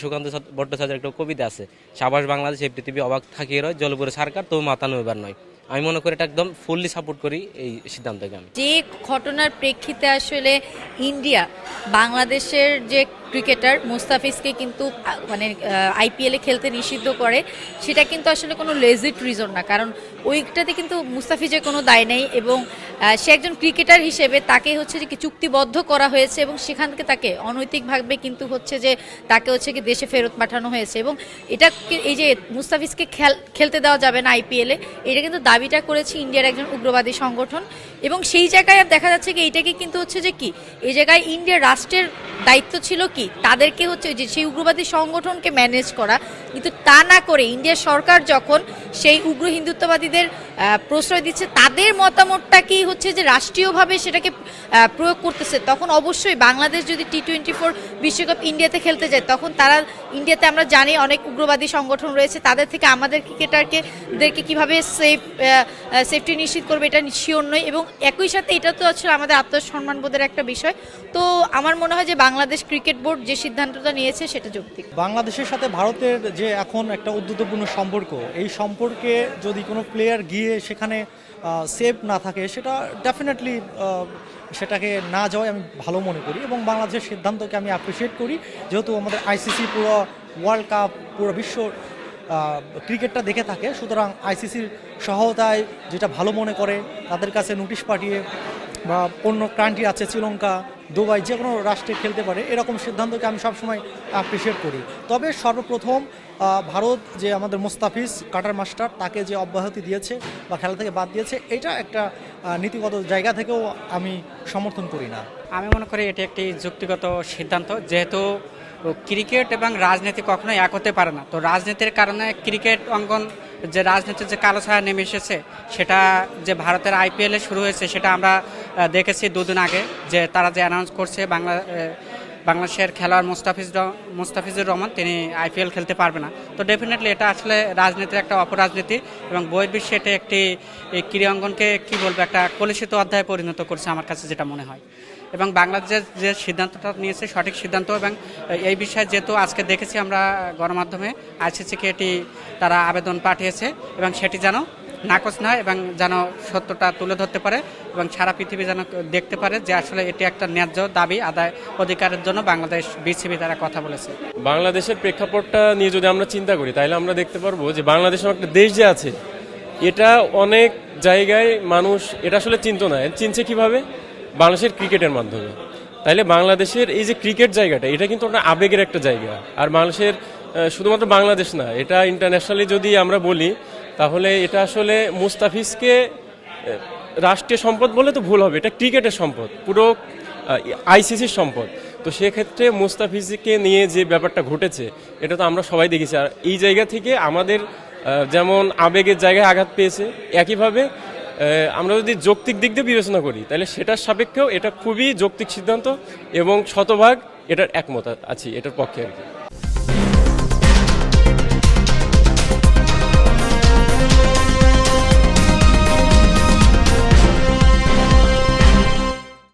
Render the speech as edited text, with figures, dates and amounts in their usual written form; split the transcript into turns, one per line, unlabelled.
সুকান্ত ভট্টাচার্যের একটা কবিতা আছে, সাবাস বাংলাদেশ এই পৃথিবী অবাক থাকিয়ে রয়, জলপুরে সরকার তো মাথা নইবার নয়। আমি মনে করি এটা একদম ফুললি সাপোর্ট করি এই সিদ্ধান্তকে। আমি
যে ঘটনার প্রেক্ষিতে আসলে ইন্ডিয়া বাংলাদেশের যে ক্রিকেটার মুস্তাফিজকে কিন্তু মানে আইপিএলে খেলতে নিষিদ্ধ করে, সেটা কিন্তু আসলে কোনো লেজিট রিজন না, কারণ ওইটাতে কিন্তু মুস্তাফিজের কোনো দায় নেই এবং সে একজন ক্রিকেটার হিসেবে তাকে হচ্ছে যে কি চুক্তিবদ্ধ করা হয়েছে এবং সেখান থেকে তাকে অনৈতিকভাবে কিন্তু হচ্ছে যে তাকে হচ্ছে কি দেশে ফেরত পাঠানো হয়েছে এবং এটা এই যে মুস্তাফিজকে খেলতে দেওয়া যাবে না আইপিএলে, এটা কিন্তু দাবিটা করেছে ইন্ডিয়ার একজন উগ্রবাদী সংগঠন। এবং সেই জায়গায় দেখা যাচ্ছে কি এইটাকে কিন্তু হচ্ছে যে কি এই জায়গায় ইন্ডিয়ার রাষ্ট্রের দায়িত্ব ছিল কি তাদেরকে হচ্ছে যে সেই উগ্রবাদী সংগঠনকে ম্যানেজ করা, কিন্তু তা না করে ইন্ডিয়ার সরকার যখন সেই উগ্র হিন্দুত্ববাদীদের প্রশ্রয় দিচ্ছে, তাদের মতামতটাকেই হচ্ছে যে রাষ্ট্রীয়ভাবে সেটাকে প্রয়োগ করতেছে, তখন অবশ্যই বাংলাদেশ যদি টি-24 বিশ্বকাপ ইন্ডিয়াতে খেলতে যায়, তখন তারা ইন্ডিয়াতে আমরা জানি অনেক উগ্রবাদী সংগঠন রয়েছে, তাদের থেকে আমাদের ক্রিকেটারদেরকে কীভাবে সেফটি নিশ্চিত করবে এটা শিওর নয়। এবং একই সাথে এটা তো আসলে আমাদের আত্মসম্মানবোধের একটা বিষয়। তো আমার মনে হয় যে বাংলাদেশ ক্রিকেট বোর্ড যে সিদ্ধান্তটা নিয়েছে সেটা যৌক্তিক।
বাংলাদেশের সাথে ভারতের যে এখন একটা উদ্ধৃতপূর্ণ সম্পর্ক, এই সম্পর্কে যদি কোনো প্লেয়ার গিয়ে সেখানে সেফ না থাকে, সেটা ডেফিনেটলি সেটাকে না যাওয়াই আমি ভালো মনে করি এবং বাংলাদেশের সিদ্ধান্তকে আমি অ্যাপ্রিসিয়েট করি, যেহেতু আমাদের আইসিসি পুরো ওয়ার্ল্ড কাপ পুরো বিশ্ব ক্রিকেটটা দেখে থাকে, সুতরাং আইসিসির সহায়তায় যেটা ভালো মনে করে তাদের কাছে নোটিশ পাঠিয়ে বা অন্য কান্ট্রি আছে শ্রীলঙ্কা, দুবাই, যে কোনো রাষ্ট্রে খেলতে পারে, এরকম সিদ্ধান্তকে আমি সবসময় অ্যাপ্রিসিয়েট করি। তবে সর্বপ্রথম ভারত যে আমাদের মুস্তাফিজ কাটার মাস্টার, তাকে যে অব্যাহতি দিয়েছে বা খেলা থেকে বাদ দিয়েছে, এটা একটা নীতিগত জায়গা থেকেও আমি সমর্থন করি না।
আমি মনে করি এটি একটি যুক্তিগত সিদ্ধান্ত, যেহেতু ক্রিকেট এবং রাজনীতি কখনোই এক হতে পারে না। তো রাজনীতির কারণে ক্রিকেট অঙ্গন যে রাজনীতির যে কালো ছায়া নেমে এসেছে, সেটা যে ভারতের আইপিএলে শুরু হয়েছে সেটা আমরা দেখেছি দুদিন আগে, যে তারা যে অ্যানাউন্স করছে বাংলাদেশের খেলোয়াড় মুস্তাফিজুর রহমান তিনি আইপিএল খেলতে পারবে না। তো ডেফিনেটলি এটা আসলে রাজনীতির একটা অপরাজনীতি এবং বহির্বিশ্বে এটা একটি ক্রীড়া অঙ্গনকে কী বলবো একটা কলুষিত অধ্যায়ে পরিণত করছে আমার কাছে যেটা মনে হয়। এবং বাংলাদেশের যে সিদ্ধান্তটা নিয়েছে সঠিক সিদ্ধান্ত, এবং এই বিষয়ে যেহেতু আজকে দেখেছি আমরা গণমাধ্যমে আইসিসিকে এটি তারা আবেদন পাঠিয়েছে এবং সেটি যেন নাকচ নয় এবং যেন সত্যটা তুলে ধরতে পারে এবং সারা পৃথিবী যেন দেখতে পারে যে আসলে এটি একটা ন্যায্য দাবি আদায় অধিকারের জন্য বাংলাদেশ বিসিবি তারা কথা বলেছে।
বাংলাদেশের প্রেক্ষাপটটা নিয়ে যদি আমরা চিন্তা করি, তাহলে আমরা দেখতে পারবো যে বাংলাদেশের একটা দেশ যে আছে, এটা অনেক জায়গায় মানুষ এটা আসলে চিনতো না, চিনছে কিভাবে? বাংলাদেশের ক্রিকেটের মাধ্যমে। তাইলে বাংলাদেশের এই যে ক্রিকেট জায়গাটা, এটা কিন্তু একটা আবেগের একটা জায়গা। আর বাংলাদেশের শুধুমাত্র বাংলাদেশ না, এটা ইন্টারন্যাশনালি যদি আমরা বলি, তাহলে এটা আসলে মুস্তাফিজকে রাষ্ট্রীয় সম্পদ বলে তো ভুল হবে, এটা ক্রিকেটের সম্পদ, পুরো আইসিসির সম্পদ। তো সেক্ষেত্রে মুস্তাফিজকে নিয়ে যে ব্যাপারটা ঘটেছে, এটা তো আমরা সবাই দেখেছি। আর এই জায়গা থেকে আমাদের যেমন আবেগের জায়গায় আঘাত পেয়েছে, একইভাবে আমরা যদি যৌক্তিক দিক দিয়ে বিবেচনা করি, তাহলে সেটার সাপেক্ষেও এটা খুবই যৌক্তিক সিদ্ধান্ত এবং শতভাগ এটার একমত আছি, এটার পক্ষে আর কি।